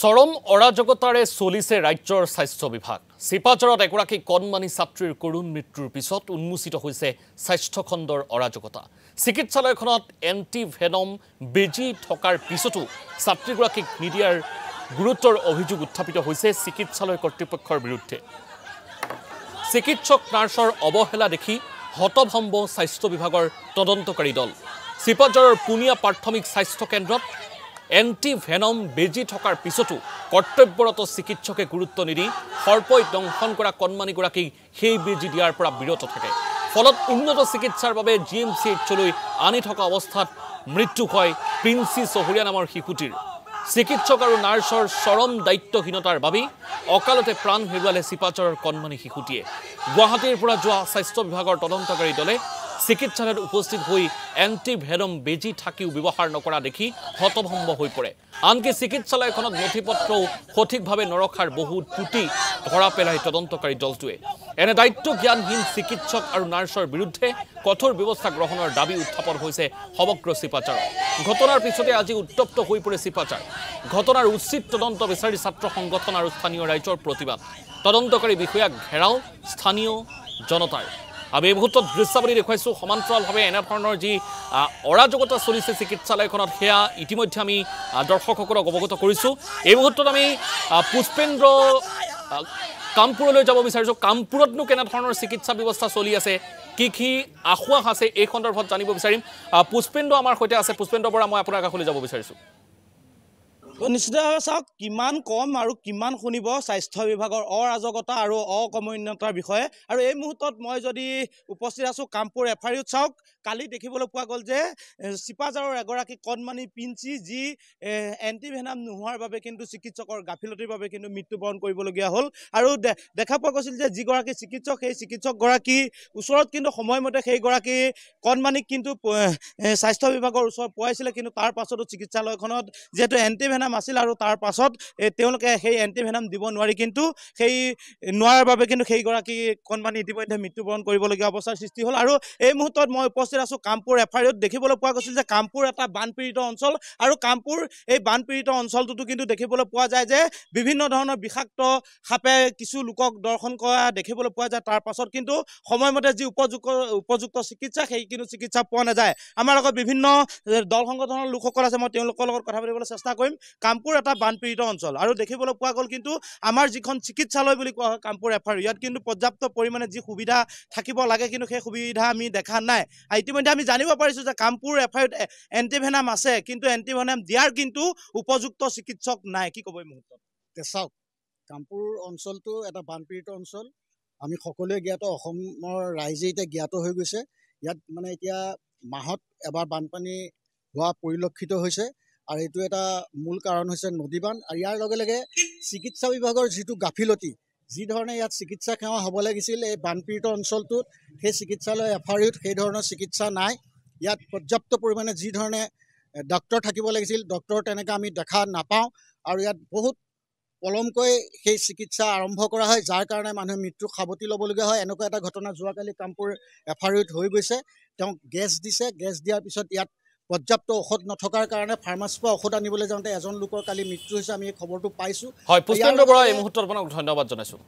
চৰম অৰাজকতাৰে চলিছে ৰাজ্যৰ স্বাস্থ্য বিভাগ। চিপাঝাৰত এগৰাকী কণমানি ছাত্ৰীৰ কৰুণ মৃত্যুৰ পিছত উন্মোচিত হৈছে স্বাস্থ্য খণ্ডৰ অৰাজকতা। চিকিৎসালয়খনত এণ্টিভেনম বেজী থকাৰ পিছতো ছাত্ৰীগৰাকীক নিদিয়াৰ গুৰুতৰ অভিযোগ উত্থাপিত হৈছে চিকিৎসালয় কৰ্তৃপক্ষৰ বিৰুদ্ধে। চিকিৎসক নাৰ্ছৰ অৱহেলা দেখি হতভম্ব স্বাস্থ্য বিভাগৰ তদন্তকাৰী দল। চিপাঝাৰৰ পুনিয়া প্ৰাথমিক স্বাস্থ্য কেন্দ্ৰত এণ্টিভেনম বেজী থকাৰ পিছতো কৰ্তব্যৰত চিকিৎসকে গুৰুত্ব নিদি সৰ্পই দংশন কৰা কণমানিগৰাকীক সেই বেজী দিয়াৰ পৰা বিৰত থাকে। ফলত উন্নত চিকিৎসাৰ বাবে GMCHলৈ আনি থকা অৱস্থাত মৃত্যু হয় প্ৰিন্সি চহৰীয়া নামৰ শিশুটিৰ। চিকিৎসক আৰু নাৰ্ছৰ চৰম দায়িত্বহীনতাৰ বাবেই অকালতে প্ৰাণ হেৰুৱালে চিপাঝাৰৰ কণমানি শিশুটিয়ে। গুৱাহাটীৰ পৰা যোৱা স্বাস্থ্য বিভাগৰ তদন্তকাৰী দলে চিকিৎসালয়ত উপস্থিত হৈ এণ্টিভেনম বেজী থাকিও ব্যৱহাৰ নকৰা দেখি হতভম্ব হৈ পৰে। আনকি চিকিৎসালয়খনত নথিপত্ৰও সঠিকভাৱে নৰখাৰ বহু ত্ৰুটি ধৰা পেলাই তদন্তকাৰী দলটোৱে। এনে দায়িত্ব জ্ঞানহীন চিকিৎসক আৰু নাৰ্ছৰ বিৰুদ্ধে কঠোৰ ব্যৱস্থা গ্ৰহণৰ দাবী উত্থাপন হৈছে সমগ্ৰ চিপাঝাৰত। ঘটনাৰ পিছতে আজি উত্তপ্ত হৈ পৰে চিপাঝাৰ। ঘটনাৰ উচিত তদন্ত বিচাৰি ছাত্ৰ সংগঠন আৰু স্থানীয় ৰাইজৰ প্ৰতিবাদ। তদন্তকাৰী বিষয়াক ঘেৰাও স্থানীয় জনতাৰ। আমি এই মুহূৰ্তত দৃশ্যাৱলী দেখুৱাইছোঁ। সমান্তৰালভাৱে এনেধৰণৰ যি অৰাজকতা চলিছে চিকিৎসালয়খনত সেয়া ইতিমধ্যে আমি দৰ্শকসকলক অৱগত কৰিছোঁ। এই মুহূৰ্তত আমি পুষ্পেন্দ্ৰ কামপুৰলৈ যাব বিচাৰিছোঁ। কামপুৰতনো কেনেধৰণৰ চিকিৎসা ব্যৱস্থা চলি আছে, কি আশ্বাস আছে, এই সন্দৰ্ভত জানিব বিচাৰিম। পুষ্পেন্দ্ৰ আমাৰ সৈতে আছে। পুষ্পেন্দ্ৰ বৰা, মই আপোনাৰ কাষলৈ যাব বিচাৰিছোঁ। নিশ্চিতভাৱে চাওক, কিমান কম আৰু কিমান শুনিব স্বাস্থ্য বিভাগৰ অৰাজকতা আৰু অকমনীয়তাৰ বিষয়ে। আৰু এই মুহূৰ্তত মই যদি উপস্থিত আছোঁ কামপুৰ এফআইউত, চাওক কালি দেখিবলৈ পোৱা গ'ল যে চিপাঝাৰৰ এগৰাকী কণমানি প্ৰিন্সি, যি এণ্টিভেনাম নোহোৱাৰ বাবে কিন্তু চিকিৎসকৰ গাফিলতিৰ বাবে কিন্তু মৃত্যুবৰণ কৰিবলগীয়া হ'ল। আৰু দেখা পোৱা গৈছিল যে যিগৰাকী চিকিৎসক, সেই চিকিৎসকগৰাকীৰ ওচৰত কিন্তু সময়মতে সেইগৰাকী কণমানিক কিন্তু স্বাস্থ্য বিভাগৰ ওচৰত পোৱাইছিলে। কিন্তু তাৰ পাছতো চিকিৎসালয়খনত যিহেতু এণ্টিভেনাম আছিল আৰু তাৰ পাছত তেওঁলোকে সেই এণ্টিভেনাম দিব নোৱাৰি, কিন্তু সেই নোৱাৰাৰ বাবে কিন্তু সেইগৰাকী কণমানি ইতিমধ্যে মৃত্যুবৰণ কৰিবলগীয়া অৱস্থাৰ সৃষ্টি হ'ল। আৰু এই মুহূৰ্তত মই উপস্থিত আছোঁ কামপুৰ এফআইউত। দেখিবলৈ পোৱা গৈছিল যে কামপুৰ এটা বানপীড়িত অঞ্চল, আৰু কামপুৰ এই বানপীড়িত অঞ্চলটোতো কিন্তু দেখিবলৈ পোৱা যায় যে বিভিন্ন ধৰণৰ বিষাক্ত সাপে কিছু লোকক দৰ্শন কৰা দেখিবলৈ পোৱা যায়। তাৰ পাছত কিন্তু সময়মতে যি উপযুক্ত চিকিৎসা, সেই কিন্তু চিকিৎসা পোৱা নাযায়। আমাৰ লগত বিভিন্ন দল সংগঠনৰ লোকসকল আছে, মই তেওঁলোকৰ লগত কথা পাতিবলৈ চেষ্টা কৰিম। কামপুৰ এটা বানপীড়িত অঞ্চল, আৰু দেখিবলৈ পোৱা গ'ল কিন্তু আমাৰ যিখন চিকিৎসালয় বুলি কোৱা হয় কামপুৰ এফআইউ, ইয়াত কিন্তু পৰ্যাপ্ত পৰিমাণে যি সুবিধা থাকিব লাগে কিন্তু সেই সুবিধা আমি দেখা নাই। ইতিমধ্যে আমি জানিব পাৰিছোঁ যে কামপুৰ এফআইউত এণ্টিভেনাম আছে, কিন্তু এণ্টিভেনাম দিয়াৰ কিন্তু উপযুক্ত চিকিৎসক নাই। কি ক'ব এই মুহূৰ্তত? চাওক, কামপুৰ অঞ্চলটো এটা বানপীড়িত অঞ্চল। আমি সকলোৱে জ্ঞাত, অসমৰ ৰাইজে এতিয়া জ্ঞাত হৈ গৈছে। ইয়াত মানে এতিয়া মাহত এবাৰ বানপানী হোৱা পৰিলক্ষিত হৈছে, আৰু এইটো এটা মূল কাৰণ হৈছে নদীবান। আৰু ইয়াৰ লগে লগে চিকিৎসা বিভাগৰ যিটো গাফিলতি, যি ধৰণে ইয়াত চিকিৎসা সেৱা হ'ব লাগিছিল এই বানপীড়িত অঞ্চলটোত, সেই চিকিৎসালয় এফআইউত সেই ধৰণৰ চিকিৎসা নাই। ইয়াত পৰ্যাপ্ত পৰিমাণে যি ধৰণে ডক্তৰ থাকিব লাগিছিল, ডক্তৰ তেনেকৈ আমি দেখা নাপাওঁ। আৰু ইয়াত বহুত পলমকৈ সেই চিকিৎসা আৰম্ভ কৰা হয়, যাৰ কাৰণে মানুহে মৃত্যু সাৱটি ল'বলগীয়া হয়। এনেকুৱা এটা ঘটনা যোৱাকালি কামপুৰ এফআইউত হৈ গৈছে। তেওঁক গেছ দিছে, গেছ দিয়াৰ পিছত ইয়াত পৰ্যাপ্ত ঔষধ নথকাৰ কাৰণে ফাৰ্মাচীৰ পৰা ঔষধ আনিবলৈ যাওঁতে এজন লোকৰ কালি মৃত্যু হৈছে। আমি এই খবৰটো পাইছোঁ। হয়, পুষ্পেন্দ্ৰ বৰা, এই মুহূৰ্তত আপোনাক ধন্যবাদ জনাইছোঁ।